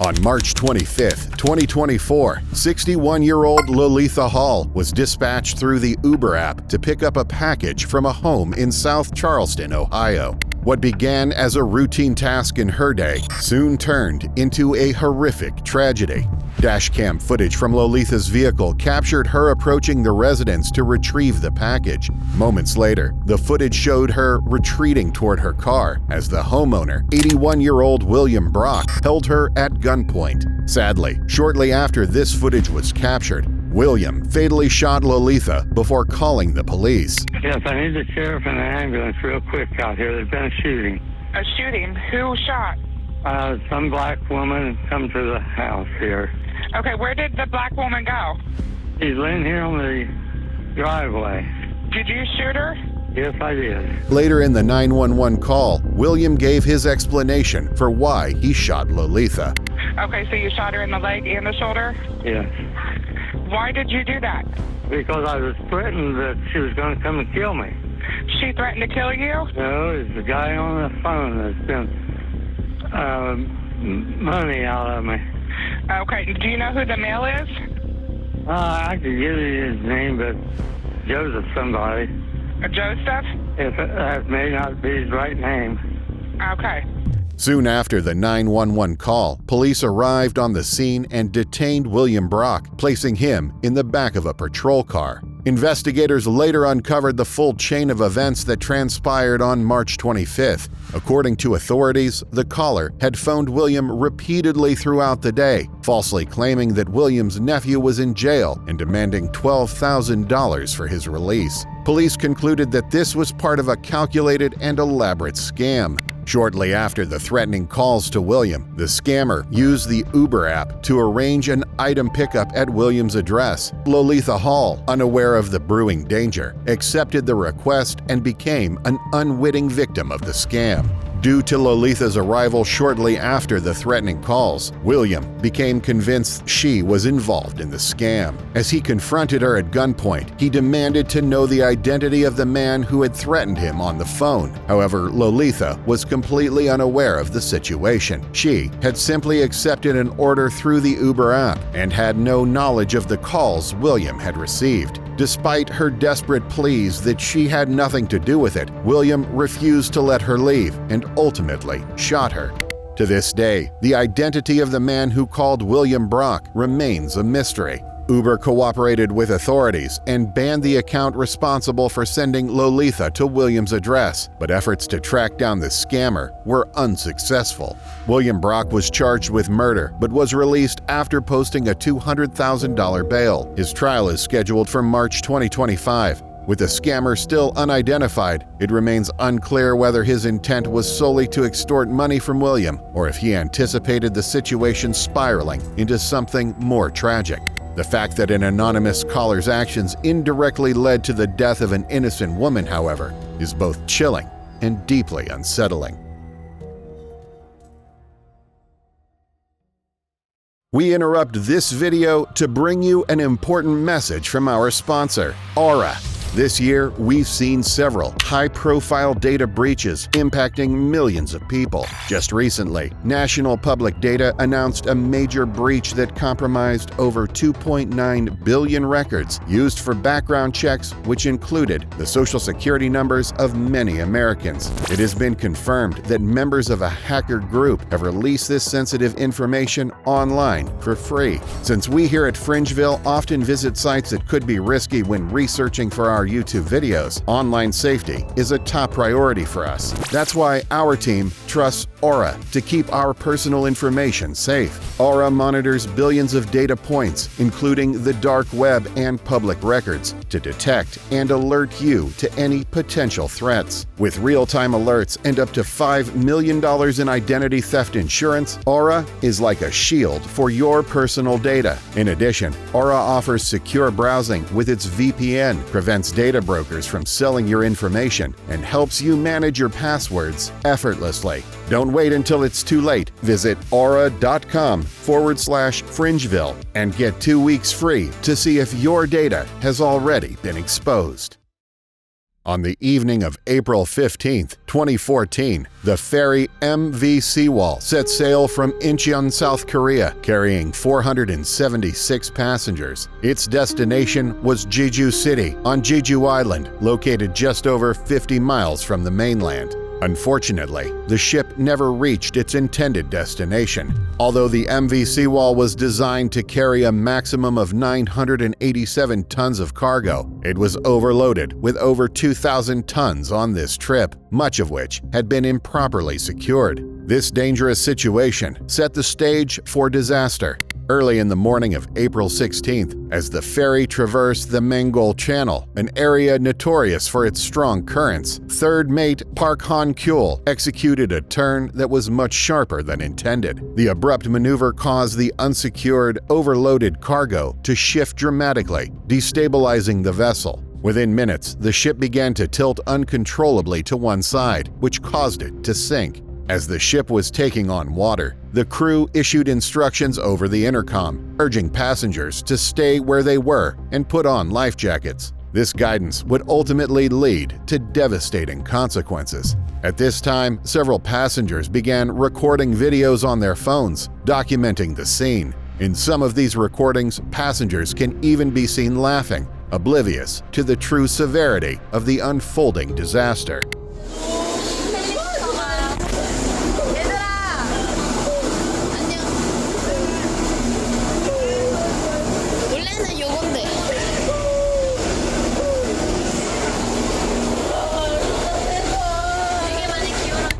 On March 25, 2024, 61-year-old Lolitha Hall was dispatched through the Uber app to pick up a package from a home in South Charleston, Ohio. What began as a routine task in her day soon turned into a horrific tragedy. Dashcam footage from Lolitha's vehicle captured her approaching the residence to retrieve the package. Moments later, the footage showed her retreating toward her car as the homeowner, 81-year-old William Brock, held her at gunpoint. Sadly, shortly after this footage was captured, William fatally shot Lolitha before calling the police. Yes, I need the sheriff and an ambulance real quick out here. There's been a shooting. A shooting? Who shot? Some black woman come to the house here. Okay, where did the black woman go? She's laying here on the driveway. Did you shoot her? Yes, I did. Later in the 911 call, William gave his explanation for why he shot Lolitha. Okay, so you shot her in the leg and the shoulder? Yes. Why did you do that? Because I was threatened that she was going to come and kill me. She threatened to kill you? No, it's the guy on the phone that's been money out of me. Okay, do you know who the male is? I could give you his name, but Joseph somebody. Joseph? If that may not be his right name. Okay. Soon after the 911 call, police arrived on the scene and detained William Brock, placing him in the back of a patrol car. Investigators later uncovered the full chain of events that transpired on March 25th. According to authorities, the caller had phoned William repeatedly throughout the day, falsely claiming that William's nephew was in jail and demanding $12,000 for his release. Police concluded that this was part of a calculated and elaborate scam. Shortly after the threatening calls to William, the scammer used the Uber app to arrange an item pickup at William's address. Lolitha Hall, unaware of the brewing danger, accepted the request and became an unwitting victim of the scam. Due to Lolitha's arrival shortly after the threatening calls, William became convinced she was involved in the scam. As he confronted her at gunpoint, he demanded to know the identity of the man who had threatened him on the phone. However, Lolitha was completely unaware of the situation. She had simply accepted an order through the Uber app and had no knowledge of the calls William had received. Despite her desperate pleas that she had nothing to do with it, William refused to let her leave and ultimately shot her. To this day, the identity of the man who called William Brock remains a mystery. Uber cooperated with authorities and banned the account responsible for sending Lolitha to William's address, but efforts to track down the scammer were unsuccessful. William Brock was charged with murder, but was released after posting a $200,000 bail. His trial is scheduled for March 2025. With the scammer still unidentified, it remains unclear whether his intent was solely to extort money from William or if he anticipated the situation spiraling into something more tragic. The fact that an anonymous caller's actions indirectly led to the death of an innocent woman, however, is both chilling and deeply unsettling. We interrupt this video to bring you an important message from our sponsor, Aura. This year, we've seen several high-profile data breaches impacting millions of people. Just recently, National Public Data announced a major breach that compromised over 2.9 billion records used for background checks, which included the social security numbers of many Americans. It has been confirmed that members of a hacker group have released this sensitive information online for free. Since we here at Fringeville often visit sites that could be risky when researching for our YouTube videos, online safety is a top priority for us. That's why our team trusts Aura to keep our personal information safe. Aura monitors billions of data points, including the dark web and public records, to detect and alert you to any potential threats. With real-time alerts and up to $5 million in identity theft insurance, Aura is like a shield for your personal data. In addition, Aura offers secure browsing with its VPN, prevents data brokers from selling your information, and helps you manage your passwords effortlessly. Don't wait until it's too late. Visit aura.com/Fringeville and get 2 weeks free to see if your data has already been exposed. On the evening of April 15, 2014, the ferry MV Sewol set sail from Incheon, South Korea, carrying 476 passengers. Its destination was Jeju City on Jeju Island, located just over 50 miles from the mainland. Unfortunately, the ship never reached its intended destination. Although the MV Sewol was designed to carry a maximum of 987 tons of cargo, it was overloaded with over 2,000 tons on this trip, much of which had been improperly secured. This dangerous situation set the stage for disaster. Early in the morning of April 16th, as the ferry traversed the Mangol Channel, an area notorious for its strong currents, third mate Park Han-kyul executed a turn that was much sharper than intended. The abrupt maneuver caused the unsecured, overloaded cargo to shift dramatically, destabilizing the vessel. Within minutes, the ship began to tilt uncontrollably to one side, which caused it to sink. As the ship was taking on water, the crew issued instructions over the intercom, urging passengers to stay where they were and put on life jackets. This guidance would ultimately lead to devastating consequences. At this time, several passengers began recording videos on their phones, documenting the scene. In some of these recordings, passengers can even be seen laughing, oblivious to the true severity of the unfolding disaster.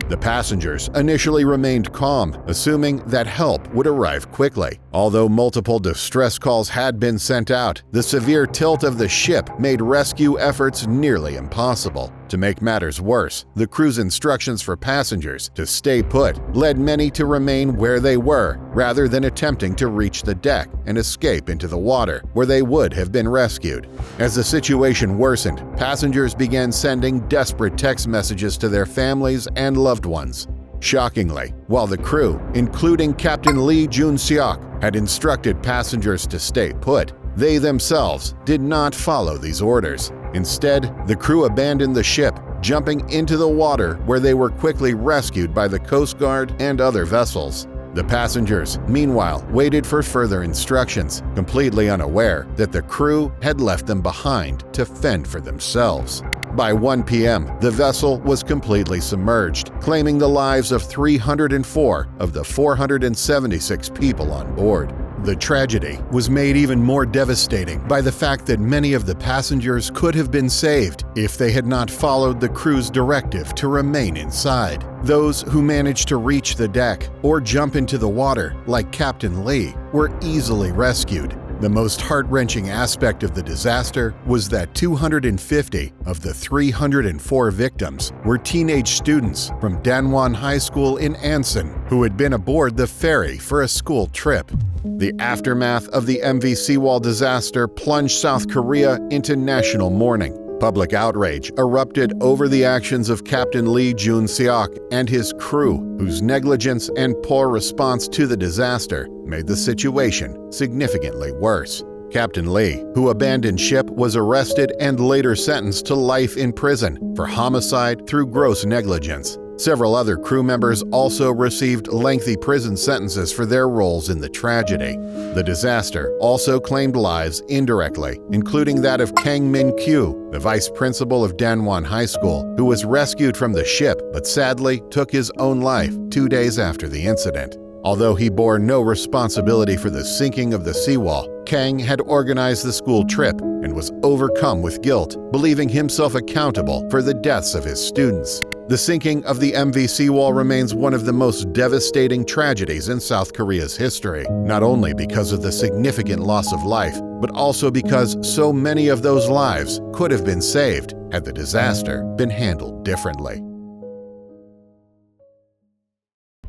The passengers initially remained calm, assuming that help would arrive quickly. Although multiple distress calls had been sent out, the severe tilt of the ship made rescue efforts nearly impossible. To make matters worse, the crew's instructions for passengers to stay put led many to remain where they were rather than attempting to reach the deck and escape into the water, where they would have been rescued. As the situation worsened, passengers began sending desperate text messages to their families and loved ones. Shockingly, while the crew, including Captain Lee Jun-seok, had instructed passengers to stay put, they themselves did not follow these orders. Instead, the crew abandoned the ship, jumping into the water where they were quickly rescued by the Coast Guard and other vessels. The passengers, meanwhile, waited for further instructions, completely unaware that the crew had left them behind to fend for themselves. By 1 p.m., the vessel was completely submerged, claiming the lives of 304 of the 476 people on board. The tragedy was made even more devastating by the fact that many of the passengers could have been saved if they had not followed the crew's directive to remain inside. Those who managed to reach the deck or jump into the water, like Captain Lee, were easily rescued. The most heart-wrenching aspect of the disaster was that 250 of the 304 victims were teenage students from Danwon High School in Ansan who had been aboard the ferry for a school trip. The aftermath of the MV Sewol disaster plunged South Korea into national mourning. Public outrage erupted over the actions of Captain Lee Jun-seok and his crew, whose negligence and poor response to the disaster made the situation significantly worse. Captain Lee, who abandoned ship, was arrested and later sentenced to life in prison for homicide through gross negligence. Several other crew members also received lengthy prison sentences for their roles in the tragedy. The disaster also claimed lives indirectly, including that of Kang Min-kyu, the vice principal of Danwon High School, who was rescued from the ship but sadly took his own life 2 days after the incident. Although he bore no responsibility for the sinking of the Sewol, Kang had organized the school trip and was overcome with guilt, believing himself accountable for the deaths of his students. The sinking of the MV Sewol remains one of the most devastating tragedies in South Korea's history, not only because of the significant loss of life, but also because so many of those lives could have been saved had the disaster been handled differently.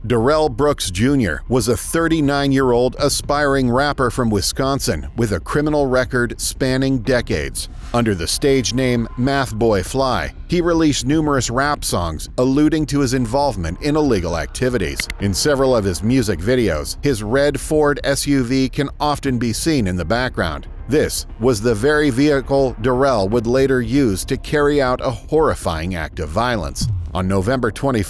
Darrell Brooks Jr. was a 39-year-old aspiring rapper from Wisconsin with a criminal record spanning decades. Under the stage name Math Boy Fly, he released numerous rap songs alluding to his involvement in illegal activities. In several of his music videos, his red Ford SUV can often be seen in the background. This was the very vehicle Darrell would later use to carry out a horrifying act of violence. On November 21,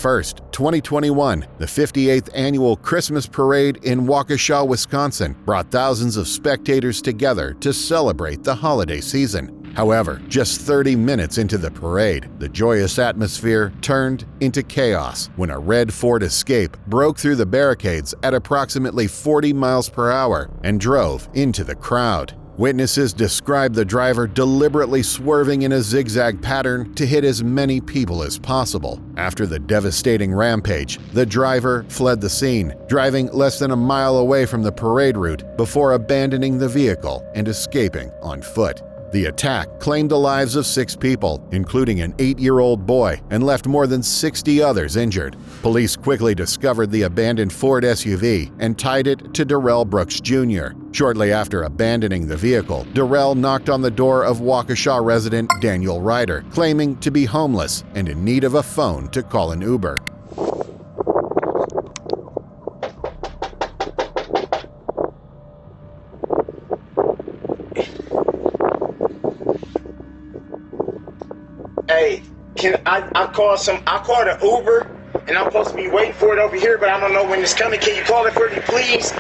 2021, the 58th annual Christmas parade in Waukesha, Wisconsin, brought thousands of spectators together to celebrate the holiday season. However, just 30 minutes into the parade, the joyous atmosphere turned into chaos when a red Ford Escape broke through the barricades at approximately 40 miles per hour and drove into the crowd. Witnesses describe the driver deliberately swerving in a zigzag pattern to hit as many people as possible. After the devastating rampage, the driver fled the scene, driving less than a mile away from the parade route before abandoning the vehicle and escaping on foot. The attack claimed the lives of 6 people, including an 8-year-old boy, and left more than 60 others injured. Police quickly discovered the abandoned Ford SUV and tied it to Darrell Brooks Jr. Shortly after abandoning the vehicle, Darrell knocked on the door of Waukesha resident Daniel Ryder, claiming to be homeless and in need of a phone to call an Uber. Hey, I called an Uber, and I'm supposed to be waiting for it over here, but I don't know when it's coming. Can you call it for me, please?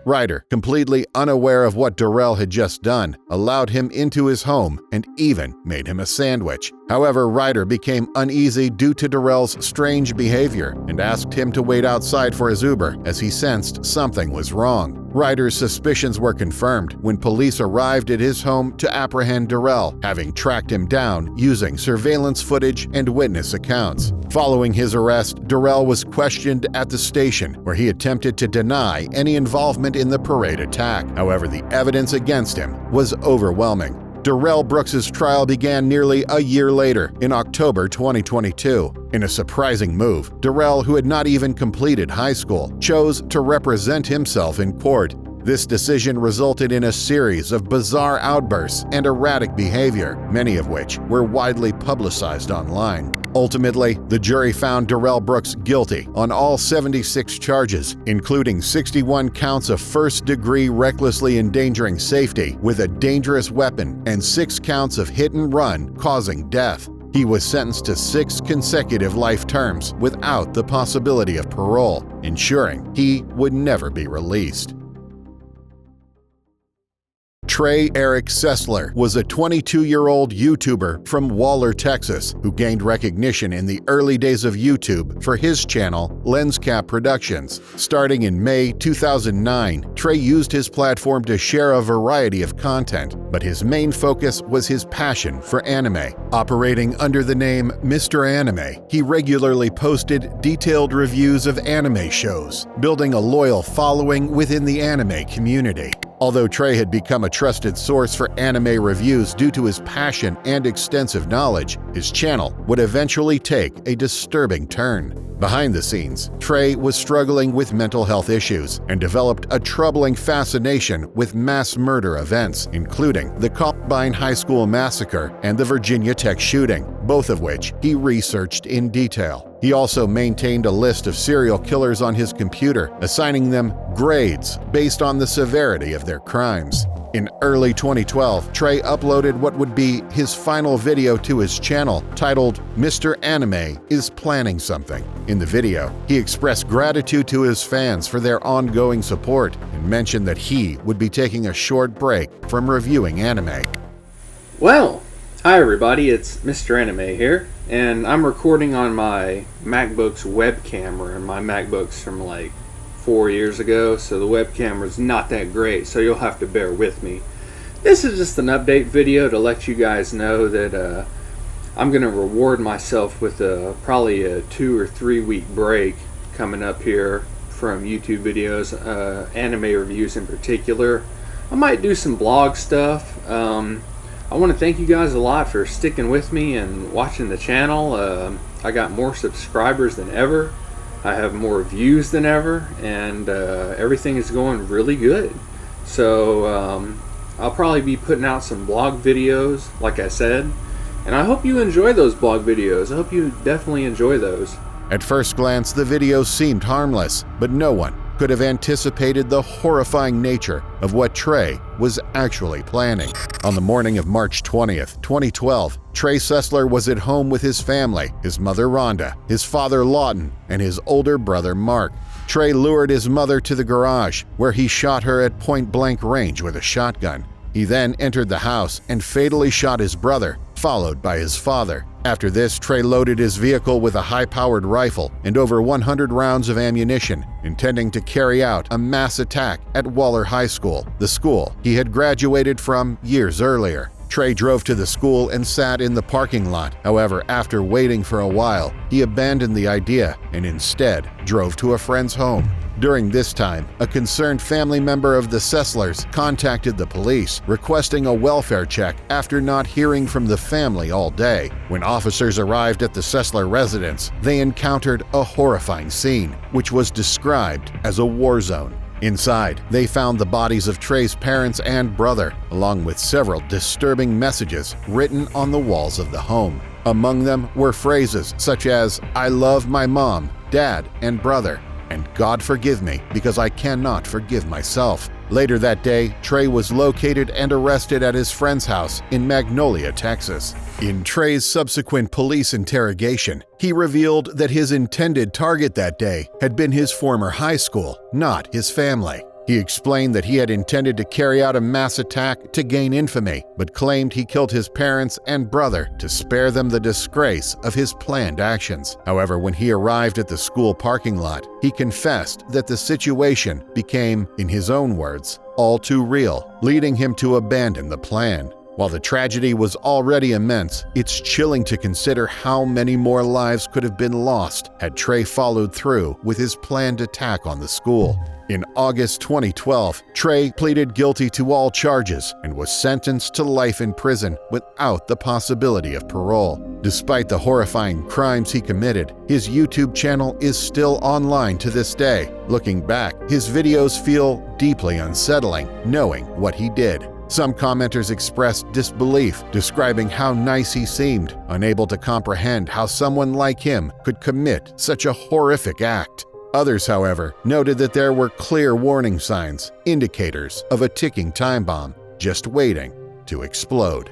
Ryder, completely unaware of what Darrell had just done, allowed him into his home and even made him a sandwich. However, Ryder became uneasy due to Darrell's strange behavior and asked him to wait outside for his Uber as he sensed something was wrong. Ryder's suspicions were confirmed when police arrived at his home to apprehend Darrell, having tracked him down using surveillance footage and witness accounts. Following his arrest, Darrell was questioned at the station, where he attempted to deny any involvement in the parade attack. However, the evidence against him was overwhelming. Darrell Brooks' trial began nearly a year later, in October 2022. In a surprising move, Darrell, who had not even completed high school, chose to represent himself in court. This decision resulted in a series of bizarre outbursts and erratic behavior, many of which were widely publicized online. Ultimately, the jury found Darrell Brooks guilty on all 76 charges, including 61 counts of first-degree recklessly endangering safety with a dangerous weapon and 6 counts of hit-and-run causing death. He was sentenced to 6 consecutive life terms without the possibility of parole, ensuring he would never be released. Trey Eric Sesler was a 22-year-old YouTuber from Waller, Texas, who gained recognition in the early days of YouTube for his channel, LensCap Productions. Starting in May 2009, Trey used his platform to share a variety of content, but his main focus was his passion for anime. Operating under the name Mr. Anime, he regularly posted detailed reviews of anime shows, building a loyal following within the anime community. Although Trey had become a trusted source for anime reviews due to his passion and extensive knowledge, his channel would eventually take a disturbing turn. Behind the scenes, Trey was struggling with mental health issues and developed a troubling fascination with mass murder events, including the Columbine High School massacre and the Virginia Tech shooting, both of which he researched in detail. He also maintained a list of serial killers on his computer, assigning them grades based on the severity of their crimes. In early 2012, Trey uploaded what would be his final video to his channel, titled Mr. Anime is Planning Something. In the video, he expressed gratitude to his fans for their ongoing support and mentioned that he would be taking a short break from reviewing anime. Well, hi everybody, it's Mr. Anime here, and I'm recording on my MacBook's web camera, and my MacBook's from like 4 years ago, so the web camera's not that great, so you'll have to bear with me. This is just an update video to let you guys know that I'm going to reward myself with probably a 2 or 3 week break coming up here from YouTube videos, anime reviews in particular. I might do some blog stuff. I want to thank you guys a lot for sticking with me and watching the channel. I got more subscribers than ever. I have more views than ever, and everything is going really good. So I'll probably be putting out some blog videos, like I said, and I hope you enjoy those blog videos. I hope you definitely enjoy those. At first glance, the videos seemed harmless, but no one could have anticipated the horrifying nature of what Trey was actually planning. On the morning of March 20th, 2012, Trey Sesler was at home with his family, his mother Rhonda, his father Lawton, and his older brother Mark. Trey lured his mother to the garage, where he shot her at point-blank range with a shotgun. He then entered the house and fatally shot his brother, followed by his father. After this, Trey loaded his vehicle with a high-powered rifle and over 100 rounds of ammunition, intending to carry out a mass attack at Waller High School, the school he had graduated from years earlier. Trey drove to the school and sat in the parking lot. However, after waiting for a while, he abandoned the idea and instead drove to a friend's home. During this time, a concerned family member of the Seslers contacted the police, requesting a welfare check after not hearing from the family all day. When officers arrived at the Sesler residence, they encountered a horrifying scene, which was described as a war zone. Inside, they found the bodies of Trey's parents and brother, along with several disturbing messages written on the walls of the home. Among them were phrases such as, "I love my mom, dad, and brother," and "God forgive me because I cannot forgive myself." Later that day, Trey was located and arrested at his friend's house in Magnolia, Texas. In Trey's subsequent police interrogation, he revealed that his intended target that day had been his former high school, not his family. He explained that he had intended to carry out a mass attack to gain infamy, but claimed he killed his parents and brother to spare them the disgrace of his planned actions. However, when he arrived at the school parking lot, he confessed that the situation became, in his own words, all too real, leading him to abandon the plan. While the tragedy was already immense, it's chilling to consider how many more lives could have been lost had Trey followed through with his planned attack on the school. In August 2012, Trey pleaded guilty to all charges and was sentenced to life in prison without the possibility of parole. Despite the horrifying crimes he committed, his YouTube channel is still online to this day. Looking back, his videos feel deeply unsettling, knowing what he did. Some commenters expressed disbelief, describing how nice he seemed, unable to comprehend how someone like him could commit such a horrific act. Others, however, noted that there were clear warning signs, indicators of a ticking time bomb just waiting to explode.